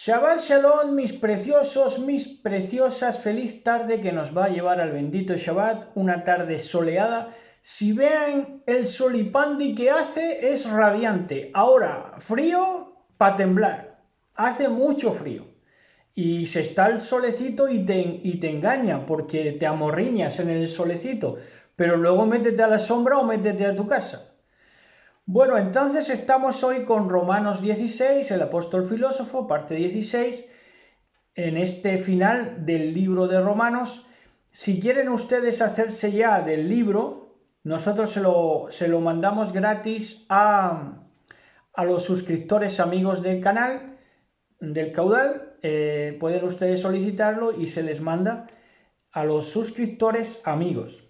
Shabbat Shalom, mis preciosos, mis preciosas, feliz tarde que nos va a llevar al bendito Shabbat, una tarde soleada. Si vean el solipandi que hace, es radiante. Ahora, frío para temblar, hace mucho frío. Y se está el solecito y te engaña, porque te amorriñas en el solecito, pero luego métete a la sombra o métete a tu casa. Bueno, entonces estamos hoy con Romanos 16, el apóstol filósofo, parte 16, en este final del libro de Romanos. Si quieren ustedes hacerse ya del libro, nosotros se lo mandamos gratis a los suscriptores amigos del canal, del caudal. Pueden ustedes solicitarlo y se les manda a los suscriptores amigos.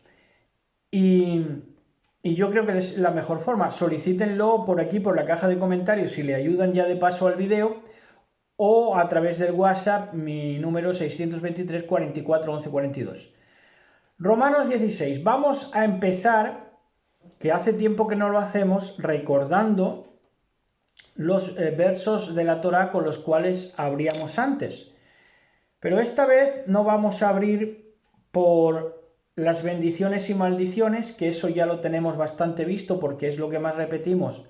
Y yo creo que es la mejor forma. Solicítenlo por aquí, por la caja de comentarios, si le ayudan ya de paso al vídeo, o a través del WhatsApp, mi número 623 44 11 42. Romanos 16. Vamos a empezar, que hace tiempo que no lo hacemos, recordando los versos de la Torá con los cuales abríamos antes. Pero esta vez no vamos a abrir por las bendiciones y maldiciones, que eso ya lo tenemos bastante visto porque es lo que más repetimos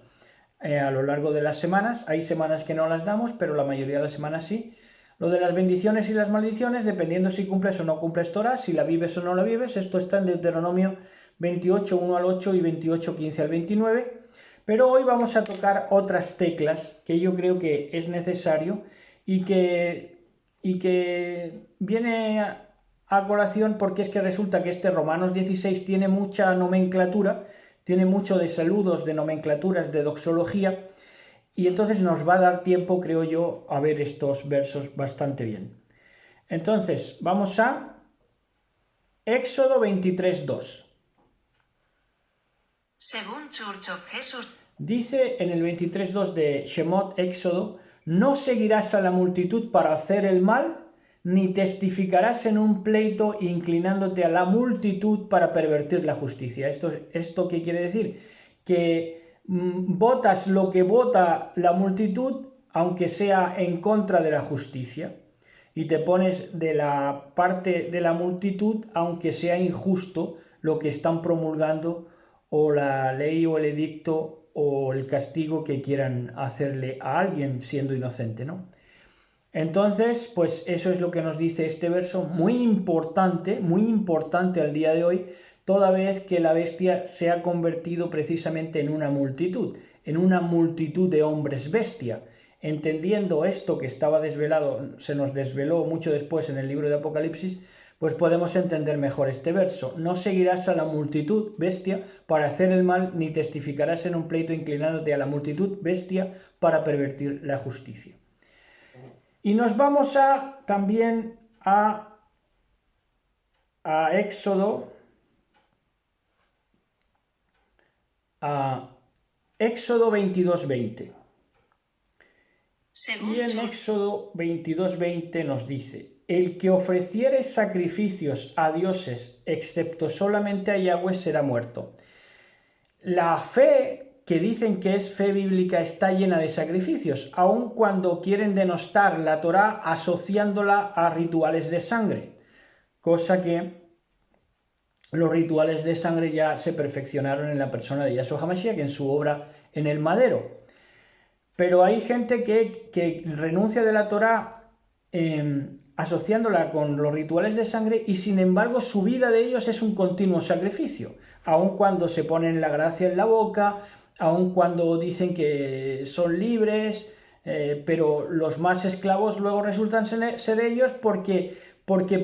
a lo largo de las semanas. Hay semanas que no las damos, pero la mayoría de las semanas sí. Lo de las bendiciones y las maldiciones, dependiendo si cumples o no cumples Torah, si la vives o no la vives, esto está en Deuteronomio 28, 1 al 8 y 28, 15 al 29. Pero hoy vamos a tocar otras teclas que yo creo que es necesario y que viene a colación porque es que resulta que este Romanos 16 tiene mucha nomenclatura, tiene mucho de saludos, de nomenclaturas, de doxología, y entonces nos va a dar tiempo, creo yo, a ver estos versos bastante bien. Entonces, vamos a Éxodo 23:2. Según Church of Jesus. Dice en el 23:2 de Shemot, Éxodo: no seguirás a la multitud para hacer el mal, ni testificarás en un pleito inclinándote a la multitud para pervertir la justicia. ¿Esto qué quiere decir? Que votas lo que vota la multitud, aunque sea en contra de la justicia, y te pones de la parte de la multitud, aunque sea injusto lo que están promulgando, o la ley o el edicto o el castigo que quieran hacerle a alguien siendo inocente, ¿no? Entonces, pues eso es lo que nos dice este verso, muy importante al día de hoy, toda vez que la bestia se ha convertido precisamente en una multitud de hombres bestia. Entendiendo esto que estaba desvelado, se nos desveló mucho después en el libro de Apocalipsis, pues podemos entender mejor este verso. No seguirás a la multitud bestia para hacer el mal, ni testificarás en un pleito inclinándote a la multitud bestia para pervertir la justicia. Y nos vamos también a Éxodo, Éxodo 22:20. Y en Éxodo 22:20 nos dice: el que ofreciere sacrificios a dioses, excepto solamente a Yahweh, será muerto. La fe que dicen que es fe bíblica está llena de sacrificios, aun cuando quieren denostar la Torá asociándola a rituales de sangre, cosa que los rituales de sangre ya se perfeccionaron en la persona de Yahshua HaMashiach, en su obra en el madero. Pero hay gente que renuncia de la Torá asociándola con los rituales de sangre, y sin embargo su vida de ellos es un continuo sacrificio, aun cuando se ponen la gracia en la boca, aun cuando dicen que son libres, pero los más esclavos luego resultan ser ellos porque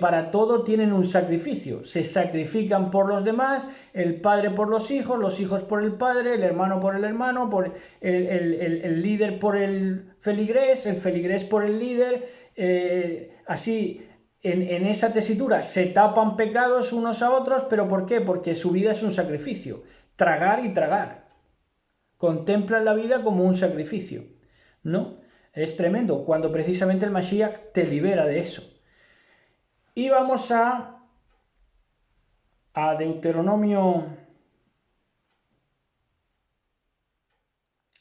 para todo tienen un sacrificio. Se sacrifican por los demás, el padre por los hijos por el padre, el hermano por el hermano, por el líder por el feligrés por el líder, así. En esa tesitura se tapan pecados unos a otros, pero ¿por qué? Porque su vida es un sacrificio. Tragar y tragar. Contemplan la vida como un sacrificio, ¿no? Es tremendo, cuando precisamente el Mashiach te libera de eso. Y vamos a Deuteronomio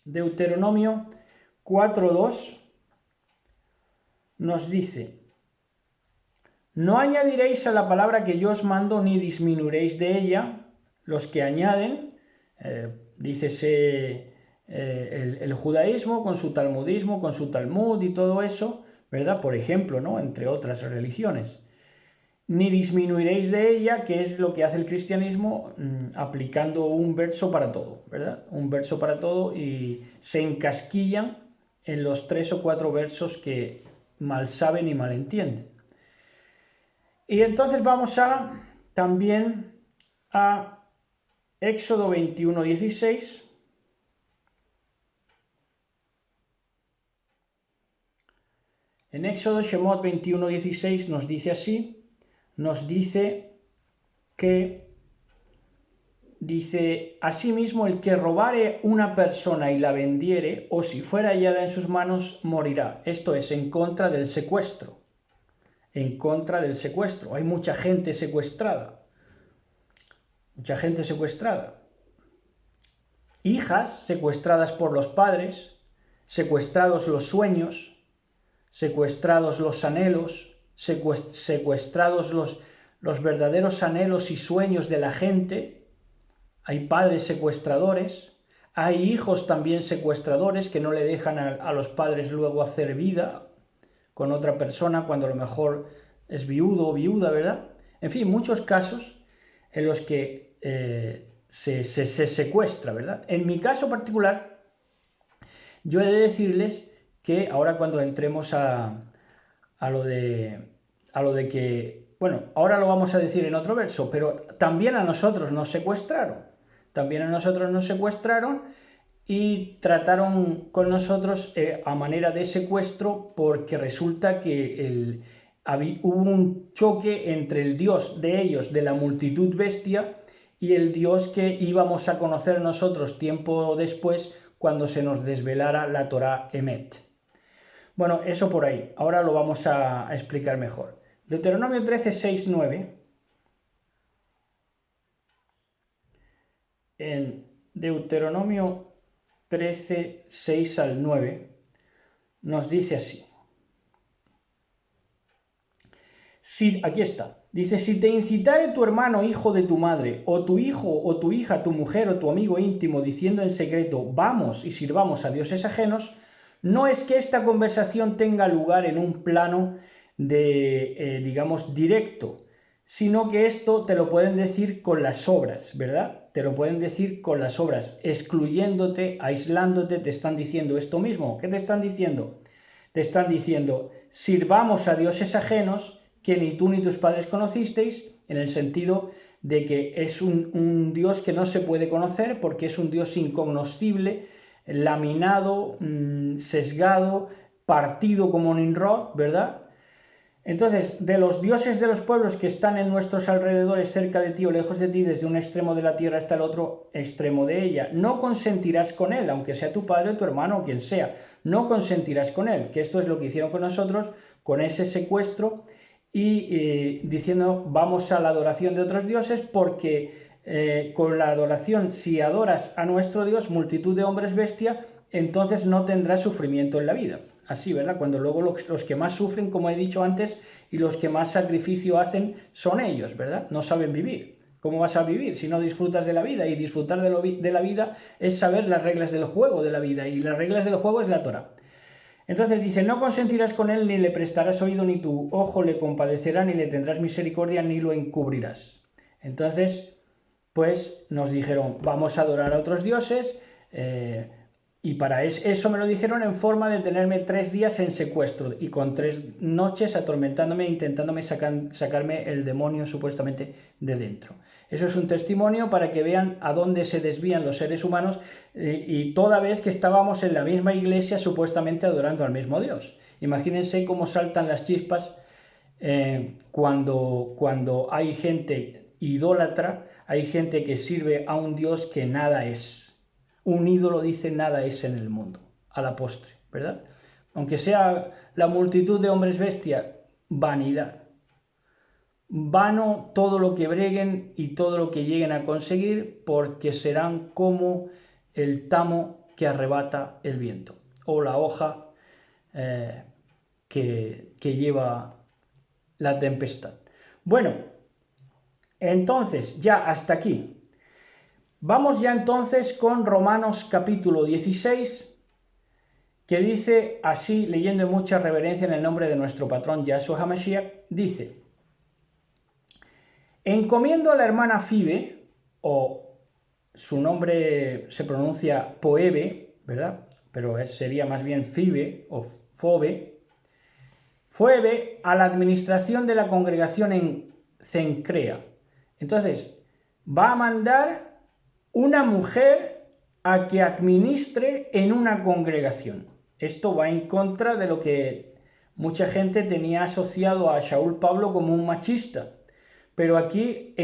4:2. nos dice: no añadiréis a la palabra que yo os mando, ni disminuiréis de ella. Los que añaden, dícese el judaísmo con su talmudismo, con su Talmud y todo eso, ¿verdad? Por ejemplo, ¿no? Entre otras religiones. Ni disminuiréis de ella, que es lo que hace el cristianismo, aplicando un verso para todo, ¿verdad? Un verso para todo, y se encasquillan en los 3 o 4 versos que mal saben y mal entienden. Y entonces vamos también a Éxodo 21:16. En Éxodo, Shemot 21:16 nos dice así, nos dice que, dice: asimismo, el que robare una persona y la vendiere, o si fuera hallada en sus manos, morirá. Esto es en contra del secuestro. En contra del secuestro. Hay mucha gente secuestrada. Mucha gente secuestrada. Hijas secuestradas por los padres, secuestrados los sueños, secuestrados los anhelos, secuestrados los verdaderos anhelos y sueños de la gente. Hay padres secuestradores, hay hijos también secuestradores que no le dejan a los padres luego hacer vida con otra persona cuando a lo mejor es viudo o viuda, ¿verdad? En fin, muchos casos en los que se secuestra, ¿verdad? En mi caso particular, yo he de decirles que ahora cuando entremos a lo de que, bueno, ahora lo vamos a decir en otro verso, pero también a nosotros nos secuestraron. También a nosotros nos secuestraron y trataron con nosotros a manera de secuestro, porque resulta que hubo un choque entre el Dios de ellos, de la multitud bestia, y el Dios que íbamos a conocer nosotros tiempo después cuando se nos desvelara la Torá Emet. Bueno, eso por ahí. Ahora lo vamos a explicar mejor. Deuteronomio 13, 6, 9. En Deuteronomio 13, 6 al 9 nos dice así. Aquí está. Dice: si te incitare tu hermano, hijo de tu madre, o tu hijo o tu hija, tu mujer o tu amigo íntimo, diciendo en secreto: vamos y sirvamos a dioses ajenos, no es que esta conversación tenga lugar en un plano de, digamos, directo, sino que esto te lo pueden decir con las obras, ¿verdad? Te lo pueden decir con las obras, excluyéndote, aislándote. Te están diciendo esto mismo. ¿Qué te están diciendo? Te están diciendo: sirvamos a dioses ajenos que ni tú ni tus padres conocisteis, en el sentido de que es un Dios que no se puede conocer porque es un Dios incognoscible, laminado, sesgado, partido como Nimrod, ¿verdad? Entonces, de los dioses de los pueblos que están en nuestros alrededores, cerca de ti o lejos de ti, desde un extremo de la tierra hasta el otro extremo de ella, no consentirás con él, aunque sea tu padre o tu hermano o quien sea, no consentirás con él, que esto es lo que hicieron con nosotros, con ese secuestro, y diciendo: vamos a la adoración de otros dioses, porque con la adoración, si adoras a nuestro Dios, multitud de hombres bestia, entonces no tendrás sufrimiento en la vida. Así, ¿verdad? Cuando luego los que más sufren, como he dicho antes, y los que más sacrificio hacen son ellos, ¿verdad? No saben vivir. ¿Cómo vas a vivir si no disfrutas de la vida? Y disfrutar de la vida es saber las reglas del juego de la vida, y las reglas del juego es la Torá. Entonces dice: no consentirás con él, ni le prestarás oído, ni tu ojo le compadecerá, ni le tendrás misericordia, ni lo encubrirás. Entonces, pues nos dijeron: vamos a adorar a otros dioses, y para eso me lo dijeron en forma de tenerme 3 días en secuestro y con 3 noches atormentándome, intentándome sacarme el demonio supuestamente de dentro. Eso es un testimonio para que vean a dónde se desvían los seres humanos, y toda vez que estábamos en la misma iglesia supuestamente adorando al mismo Dios. Imagínense cómo saltan las chispas cuando hay gente idólatra, hay gente que sirve a un Dios que nada es. Un ídolo, dice, nada es en el mundo, a la postre, ¿verdad? Aunque sea la multitud de hombres bestia, vanidad. Vano todo lo que breguen y todo lo que lleguen a conseguir, porque serán como el tamo que arrebata el viento, o la hoja que lleva la tempestad. Bueno, entonces ya hasta aquí. Vamos ya entonces con Romanos capítulo 16, que dice así, leyendo en mucha reverencia en el nombre de nuestro patrón Yahshua HaMashiach, dice: encomiendo a la hermana Fibe, o su nombre se pronuncia Poebe, ¿verdad? Pero sería más bien Fibe o Fobe, a la administración de la congregación en Cencrea. Entonces, va a mandar una mujer a que administre en una congregación. Esto va en contra de lo que mucha gente tenía asociado a Shaul Pablo como un machista. Pero aquí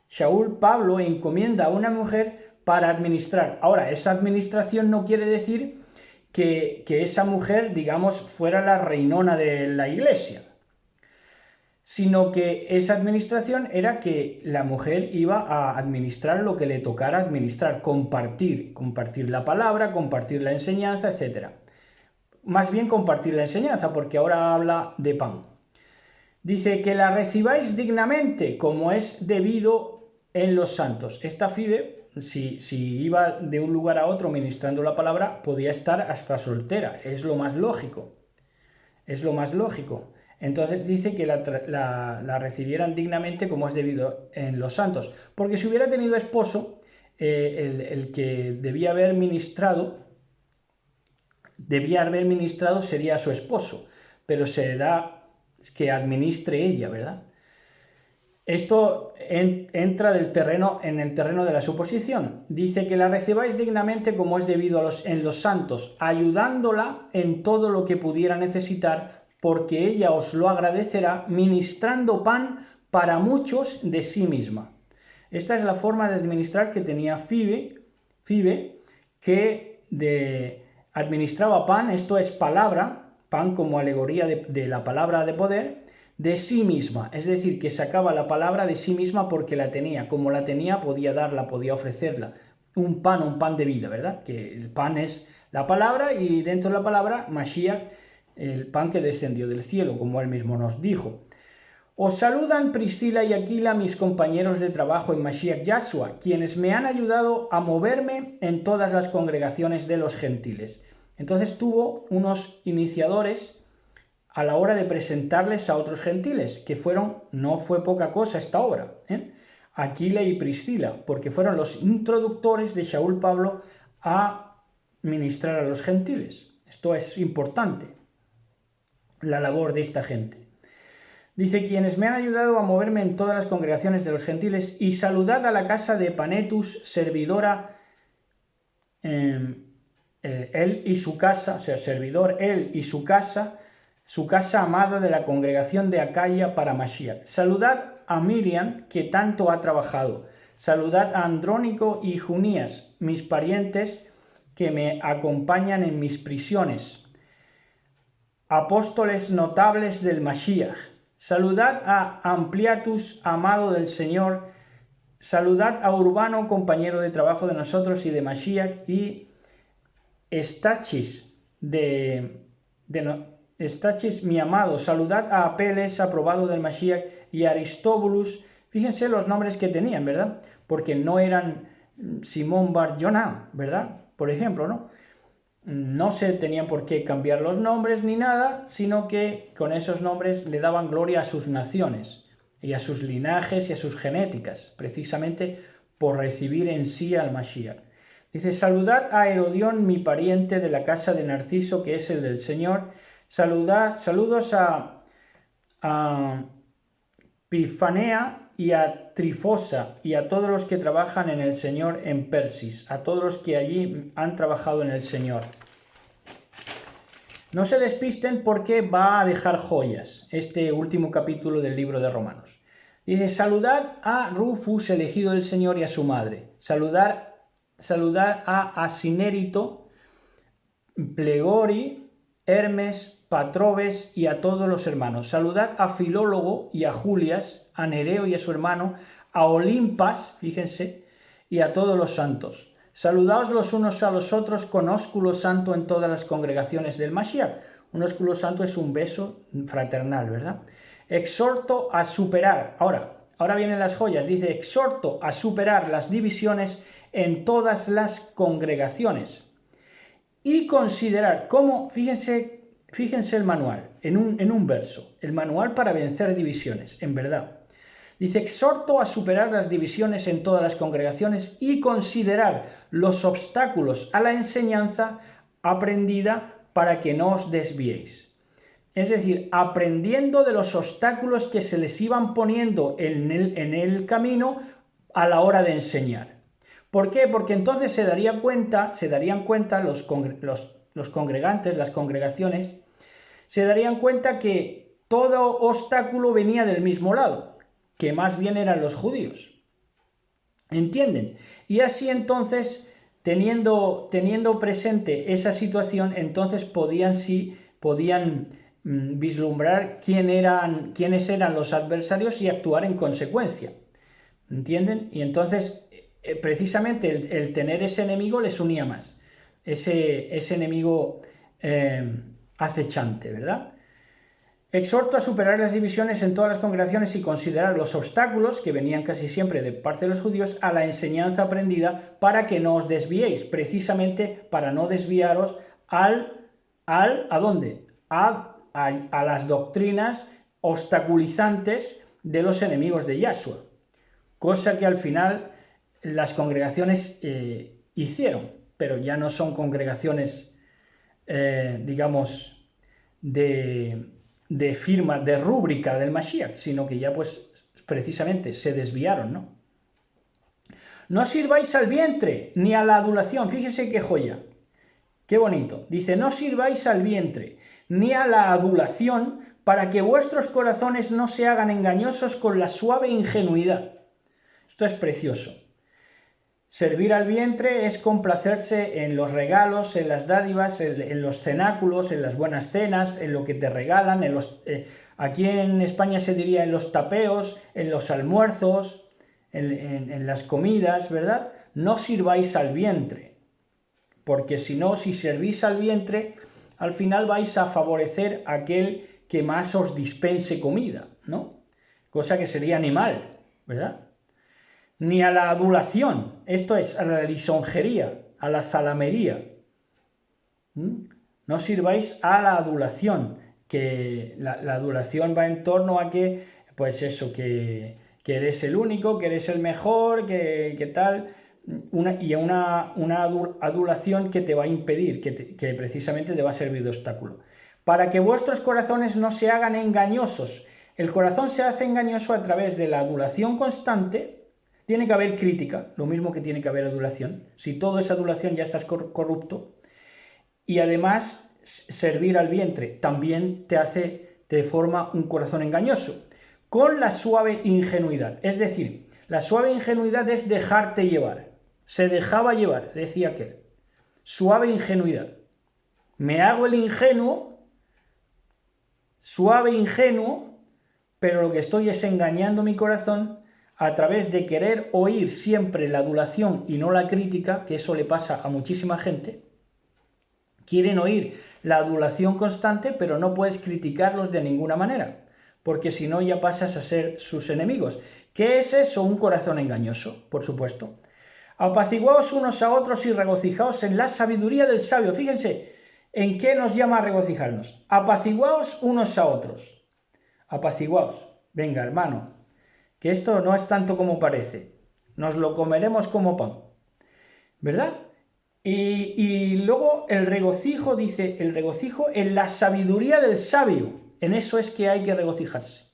Shaul Pablo encomienda a una mujer para administrar. Ahora, esa administración no quiere decir que esa mujer, digamos, fuera la reinona de la iglesia, sino que esa administración era que la mujer iba a administrar lo que le tocara administrar, compartir la palabra, compartir la enseñanza, etc. Más bien compartir la enseñanza, porque ahora habla de pan. Dice que la recibáis dignamente, como es debido en los santos. Esta Fibe, si iba de un lugar a otro ministrando la palabra, podía estar hasta soltera. Es lo más lógico. Entonces dice que la recibieran dignamente como es debido en los santos. Porque si hubiera tenido esposo, el que debía haber ministrado sería su esposo. Pero se da que administre ella, ¿verdad? Esto entra en el terreno de la suposición. Dice que la recibáis dignamente como es debido en los santos, ayudándola en todo lo que pudiera necesitar, porque ella os lo agradecerá, ministrando pan para muchos de sí misma. Esta es la forma de administrar que tenía Fibe, que administraba pan, esto es palabra, pan como alegoría de la palabra de poder, de sí misma, es decir, que sacaba la palabra de sí misma porque la tenía, como la tenía podía darla, podía ofrecerla, un pan de vida, ¿verdad? Que el pan es la palabra y dentro de la palabra Mashiach, el pan que descendió del cielo, como él mismo nos dijo. Os saludan Priscila y Aquila, mis compañeros de trabajo en Mashiach Yahshua, quienes me han ayudado a moverme en todas las congregaciones de los gentiles. Entonces tuvo unos iniciadores a la hora de presentarles a otros gentiles, que no fue poca cosa esta obra, Aquila y Priscila, porque fueron los introductores de Shaul Pablo a ministrar a los gentiles. Esto es importante, la labor de esta gente. Dice, quienes me han ayudado a moverme en todas las congregaciones de los gentiles, y saludad a la casa de Panetus, servidora, él y su casa, o sea, servidor, él y su casa amada de la congregación de Acaya para Mashiach. Saludad a Miriam, que tanto ha trabajado. Saludad a Andrónico y Junías, mis parientes que me acompañan en mis prisiones. Apóstoles notables del Mashiach. Saludad a Ampliatus, amado del Señor. Saludad a Urbano, compañero de trabajo de nosotros y de Mashiach, y Estachis, Estachis, mi amado. Saludad a Apeles, aprobado del Mashiach, y Aristóbulus. Fíjense los nombres que tenían, ¿verdad? Porque no eran Simón Bar Jonah, ¿verdad? Por ejemplo, ¿no? No se tenían por qué cambiar los nombres ni nada, sino que con esos nombres le daban gloria a sus naciones y a sus linajes y a sus genéticas, precisamente por recibir en sí al Mashiach. Dice, saludad a Herodión, mi pariente de la casa de Narciso, que es el del Señor. Saludos a Pifanea y a Trifosa y a todos los que trabajan en el Señor en Persis, a todos los que allí han trabajado en el Señor. No se despisten porque va a dejar joyas este último capítulo del libro de Romanos. Dice, saludad a Rufus, elegido del Señor, y a su madre. Saludar a Asinérito, Plegori, Hermes, Patrobes y a todos los hermanos. Saludad a Filólogo y a Julias, a Nereo y a su hermano, a Olimpas, fíjense, y a todos los santos. Saludaos los unos a los otros con ósculo santo en todas las congregaciones del Mashiach. Un ósculo santo es un beso fraternal, ¿verdad? Exhorto a superar. Ahora vienen las joyas. Dice, exhorto a superar las divisiones en todas las congregaciones. Y considerar cómo, fíjense el manual, en un verso, el manual para vencer divisiones, en verdad. Dice, exhorto a superar las divisiones en todas las congregaciones y considerar los obstáculos a la enseñanza aprendida para que no os desviéis. Es decir, aprendiendo de los obstáculos que se les iban poniendo en el camino a la hora de enseñar. ¿Por qué? Porque entonces se darían cuenta los congregantes, las congregaciones, se darían cuenta que todo obstáculo venía del mismo lado, que más bien eran los judíos. ¿Entienden? Y así entonces, teniendo presente esa situación, entonces podían vislumbrar quiénes eran los adversarios y actuar en consecuencia. ¿Entienden? Y entonces, precisamente el tener ese enemigo les unía más. Ese enemigo acechante, ¿verdad? Exhorto a superar las divisiones en todas las congregaciones y considerar los obstáculos, que venían casi siempre de parte de los judíos, a la enseñanza aprendida para que no os desviéis, precisamente para no desviaros ¿a dónde? A las doctrinas obstaculizantes de los enemigos de Yahshua, cosa que al final las congregaciones hicieron, pero ya no son congregaciones, digamos, de firma, de rúbrica del Mashiach, sino que ya pues precisamente se desviaron, ¿no? No sirváis al vientre ni a la adulación, fíjense qué joya, qué bonito. Dice, no sirváis al vientre ni a la adulación para que vuestros corazones no se hagan engañosos con la suave ingenuidad. Esto es precioso. Servir al vientre es complacerse en los regalos, en las dádivas, en los cenáculos, en las buenas cenas, en lo que te regalan, aquí en España se diría en los tapeos, en los almuerzos, en las comidas, ¿verdad? No sirváis al vientre, porque si no, si servís al vientre, al final vais a favorecer a aquel que más os dispense comida, ¿no? Cosa que sería animal, ¿verdad? Ni a la adulación, esto es, a la lisonjería, a la zalamería. No sirváis a la adulación, que la adulación va en torno a que, pues eso, que eres el único, que eres el mejor, que tal, una adulación que te va a impedir, que precisamente te va a servir de obstáculo. Para que vuestros corazones no se hagan engañosos. El corazón se hace engañoso a través de la adulación constante. Tiene que haber crítica, lo mismo que tiene que haber adulación. Si todo es adulación ya estás corrupto. Y además, servir al vientre también te forma un corazón engañoso. Con la suave ingenuidad. Es decir, la suave ingenuidad es dejarte llevar. Se dejaba llevar, decía aquel. Suave ingenuidad. Me hago el ingenuo, suave ingenuo, pero lo que estoy es engañando mi corazón a través de querer oír siempre la adulación y no la crítica, que eso le pasa a muchísima gente. Quieren oír la adulación constante, pero no puedes criticarlos de ninguna manera, porque si no ya pasas a ser sus enemigos. ¿Qué es eso? Un corazón engañoso, por supuesto. Apaciguaos unos a otros y regocijaos en la sabiduría del sabio. Fíjense, ¿en qué nos llama a regocijarnos? Apaciguaos unos a otros. Apaciguaos. Venga, hermano, que esto no es tanto como parece, nos lo comeremos como pan, ¿verdad? Y luego el regocijo, dice, el regocijo en la sabiduría del sabio, en eso es que hay que regocijarse.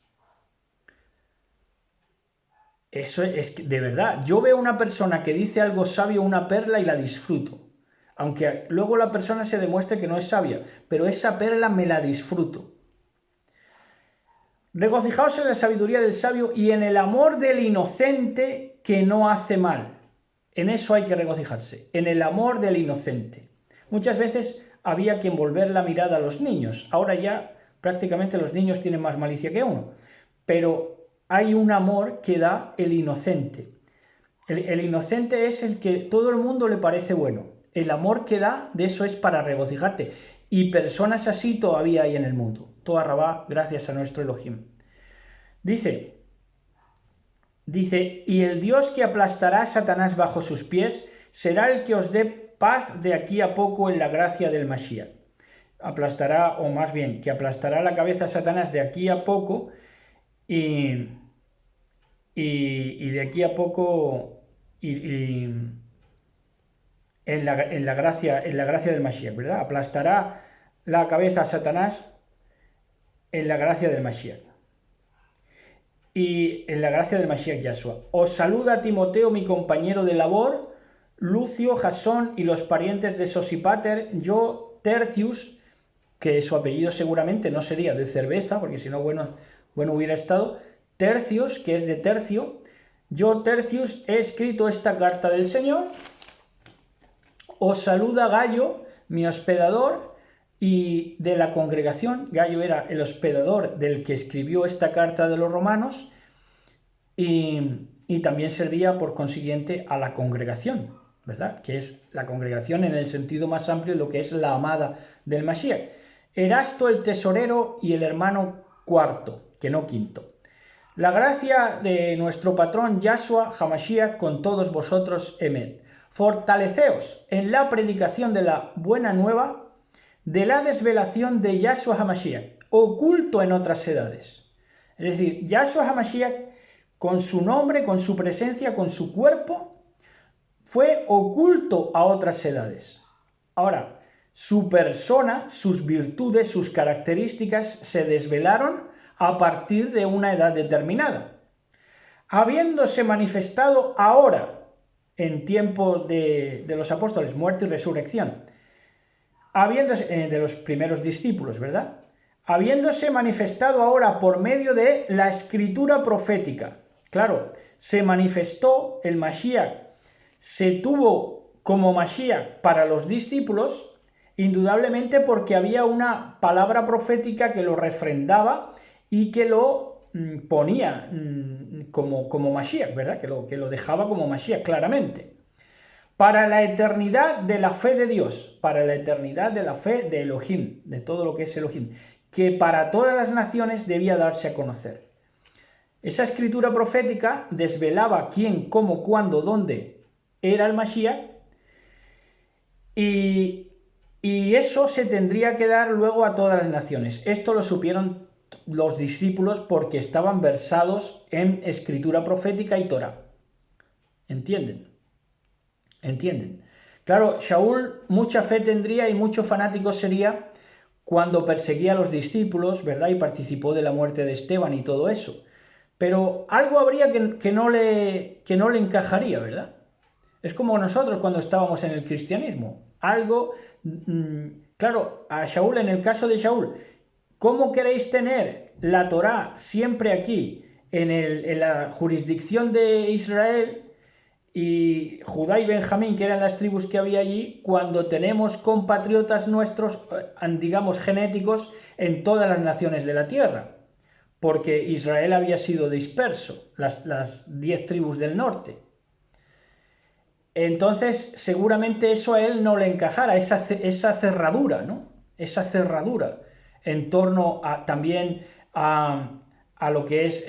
Eso es que, de verdad, yo veo una persona que dice algo sabio, una perla, y la disfruto, aunque luego la persona se demuestre que no es sabia, pero esa perla me la disfruto. Regocijaos en la sabiduría del sabio y en el amor del inocente que no hace mal. En eso hay que regocijarse, en el amor del inocente. Muchas veces había que envolver la mirada a los niños. Ahora ya prácticamente los niños tienen más malicia que uno. Pero hay un amor que da el inocente. El inocente es el que todo el mundo le parece bueno. El amor que da, de eso es para regocijarte. y personas así todavía hay en el mundo. Toda Rabá, gracias a nuestro Elohim. Dice, y el Dios que aplastará a Satanás bajo sus pies será el que os dé paz de aquí a poco en la gracia del Mashiach. Aplastará, o más bien, que aplastará la cabeza a Satanás de aquí a poco y de aquí a poco en la gracia del Mashiach, ¿verdad? Aplastará la cabeza a Satanás en la gracia del Mashiach. Y en la gracia del Mashiach Yahshua. Os saluda Timoteo, mi compañero de labor, Lucio, Jasón y los parientes de Sosipater, yo, Tercius, que su apellido seguramente no sería de cerveza, porque si no, bueno hubiera estado, Tercius, que es de tercio. Yo, Tercius, he escrito esta carta del Señor. Os saluda Gallo, mi hospedador, y de la congregación. Gallo era el hospedador del que escribió esta carta de los romanos, y también servía, por consiguiente, a la congregación, ¿verdad? Que es la congregación en el sentido más amplio, lo que es la amada del Mashiach. Erasto el tesorero y el hermano cuarto, que no quinto. La gracia de nuestro patrón Yahshua HaMashiach con todos vosotros, Emet. Fortaleceos en la predicación de la buena nueva, de la desvelación de Yahshua HaMashiach, oculto en otras edades. Es decir, Yahshua HaMashiach, con su nombre, con su presencia, con su cuerpo, fue oculto a otras edades. Ahora, su persona, sus virtudes, sus características se desvelaron a partir de una edad determinada. Habiéndose manifestado ahora, en tiempo de los apóstoles, muerte y resurrección, de los primeros discípulos, ¿verdad? Habiéndose manifestado ahora por medio de la escritura profética. Claro, se manifestó el Mashiach, se tuvo como Mashiach para los discípulos, indudablemente porque había una palabra profética que lo refrendaba y que lo ponía como Mashiach, ¿verdad? Que lo dejaba como Mashiach claramente. Para la eternidad de la fe de Dios, para la eternidad de la fe de Elohim, de todo lo que es Elohim, que para todas las naciones debía darse a conocer. Esa escritura profética desvelaba quién, cómo, cuándo, dónde era el Mashiach, y eso se tendría que dar luego a todas las naciones. Esto lo supieron los discípulos porque estaban versados en escritura profética y Torah. ¿Entienden? Claro, Shaul mucha fe tendría y mucho fanático sería cuando perseguía a los discípulos, ¿verdad? Y participó de la muerte de Esteban y todo eso. Pero algo habría que no le encajaría, ¿verdad? Es como nosotros cuando estábamos en el cristianismo. Algo, claro, a Shaul, en el caso de Shaul, ¿cómo queréis tener la Torá siempre aquí, en la jurisdicción de Israel y Judá y Benjamín, que eran las tribus que había allí, cuando tenemos compatriotas nuestros, digamos, genéticos en todas las naciones de la tierra? Porque Israel había sido disperso, las 10 tribus del norte. Entonces, seguramente eso a él no le encajara, esa cerradura, ¿no? Esa cerradura en torno también a lo que es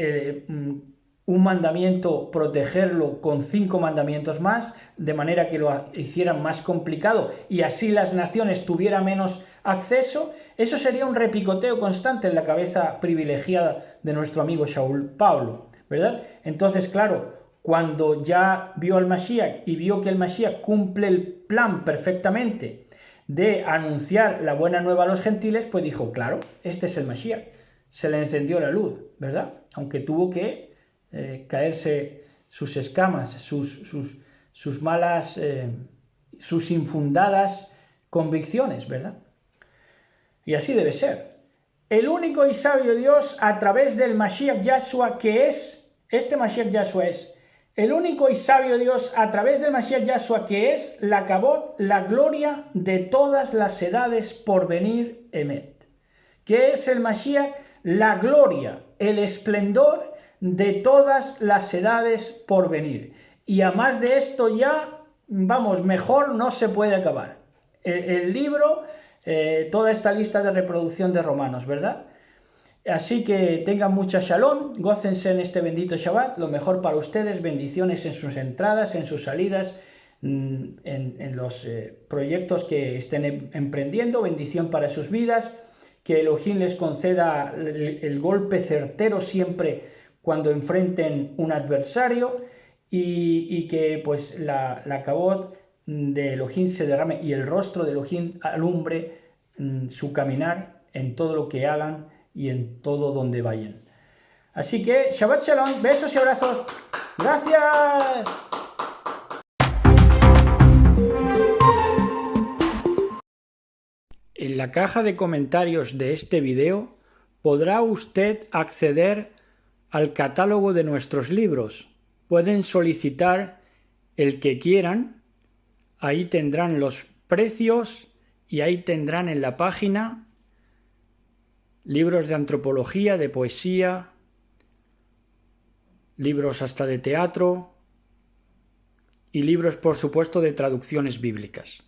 un mandamiento, protegerlo con 5 mandamientos más, de manera que lo hicieran más complicado y así las naciones tuvieran menos acceso. Eso sería un repicoteo constante en la cabeza privilegiada de nuestro amigo Shaul Pablo, ¿verdad? Entonces, claro, cuando ya vio al Mashiach y vio que el Mashiach cumple el plan perfectamente de anunciar la buena nueva a los gentiles, pues dijo, claro, este es el Mashiach. Se le encendió la luz, ¿verdad? Aunque tuvo que caerse sus escamas, sus malas, sus infundadas convicciones, ¿verdad? Y así debe ser. El único y sabio Dios a través del Mashiach Yahshua, que es, este Mashiach Yahshua es, el único y sabio Dios a través del Mashiach Yahshua, que es la Kabod, la gloria de todas las edades por venir, Emet. Que es el Mashiach, la gloria, el esplendor de todas las edades por venir. Y a más de esto ya, vamos, mejor no se puede acabar. El libro toda esta lista de reproducción de Romanos, ¿verdad? Así que tengan mucha shalom, gócense en este bendito Shabbat, lo mejor para ustedes, bendiciones en sus entradas, en sus salidas, en los proyectos que estén emprendiendo, bendición para sus vidas, que Elohim les conceda el golpe certero siempre cuando enfrenten un adversario y que pues la cabot de Elohim se derrame y el rostro de Elohim alumbre su caminar en todo lo que hagan y en todo donde vayan. Así que Shabbat Shalom, besos y abrazos. ¡Gracias! En la caja de comentarios de este video podrá usted acceder al catálogo de nuestros libros. Pueden solicitar el que quieran. Ahí tendrán los precios y ahí tendrán en la página libros de antropología, de poesía, libros hasta de teatro y libros, por supuesto, de traducciones bíblicas.